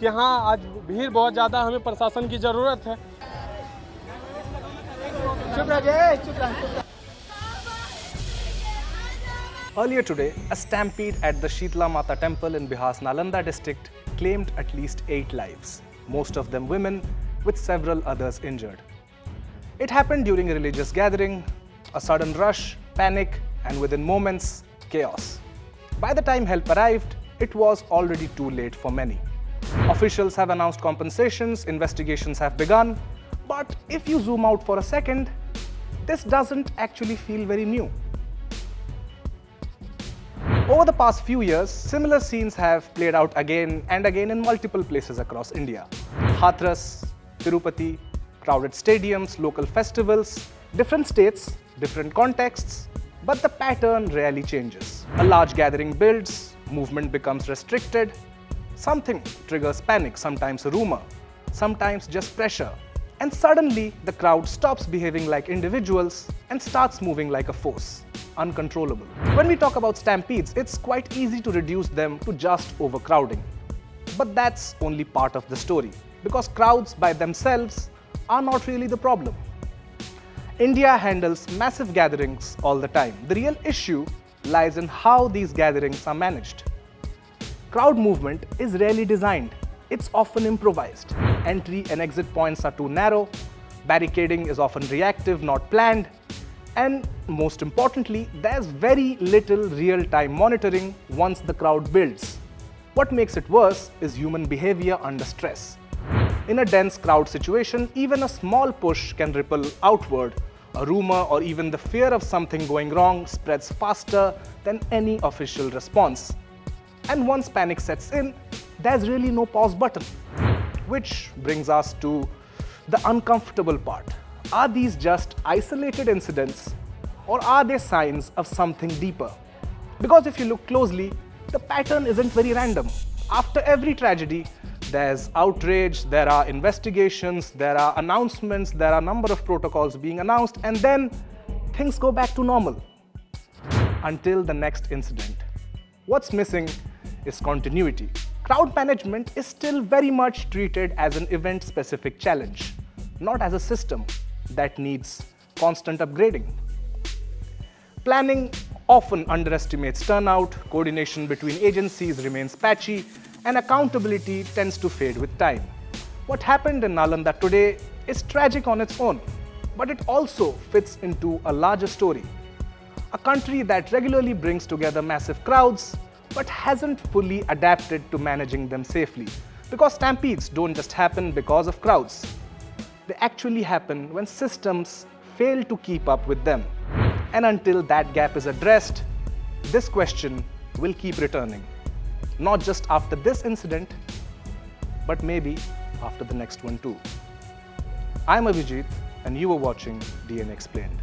कि हाँ आज भीड़ बहुत ज़्यादा, हमें प्रशासन की ज़रूरत है। Earlier today, a stampede at the Sheetla Mata temple in Bihar's Nalanda district claimed at least 8 lives, most of them women, with several others injured. It happened during a religious gathering, a sudden rush, panic, and within moments, chaos. By the time help arrived, it was already too late for many. Officials have announced compensations, investigations have begun, but if you zoom out for a second, this doesn't actually feel very new. Over the past few years, similar scenes have played out again and again in multiple places across India. Hathras, Tirupati, crowded stadiums, local festivals, different states, different contexts, but the pattern rarely changes. A large gathering builds, movement becomes restricted, something triggers panic, sometimes a rumor, sometimes just pressure, and suddenly the crowd stops behaving like individuals and starts moving like a force. Uncontrollable. When we talk about stampedes, it's quite easy to reduce them to just overcrowding. But that's only part of the story, because crowds by themselves are not really the problem. India handles massive gatherings all the time. The real issue lies in how these gatherings are managed. Crowd movement is rarely designed. It's often improvised. Entry and exit points are too narrow. Barricading is often reactive, not planned. And most importantly, there's very little real-time monitoring once the crowd builds. What makes it worse is human behavior under stress. In a dense crowd situation, even a small push can ripple outward. A rumor or even the fear of something going wrong spreads faster than any official response. And once panic sets in, there's really no pause button. Which brings us to the uncomfortable part. Are these just isolated incidents, or are they signs of something deeper? Because if you look closely, the pattern isn't very random. After every tragedy, there's outrage, there are investigations, there are announcements, there are a number of protocols being announced, and then things go back to normal until the next incident. What's missing is continuity. Crowd management is still very much treated as an event-specific challenge, not as a system that needs constant upgrading. Planning often underestimates turnout, coordination between agencies remains patchy, and accountability tends to fade with time. What happened in Nalanda today is tragic on its own, but it also fits into a larger story. A country that regularly brings together massive crowds, but hasn't fully adapted to managing them safely. Because stampedes don't just happen because of crowds. They actually happen when systems fail to keep up with them. And until that gap is addressed, this question will keep returning. Not just after this incident, but maybe after the next one too. I'm Abhijit, and you are watching DNA Explained.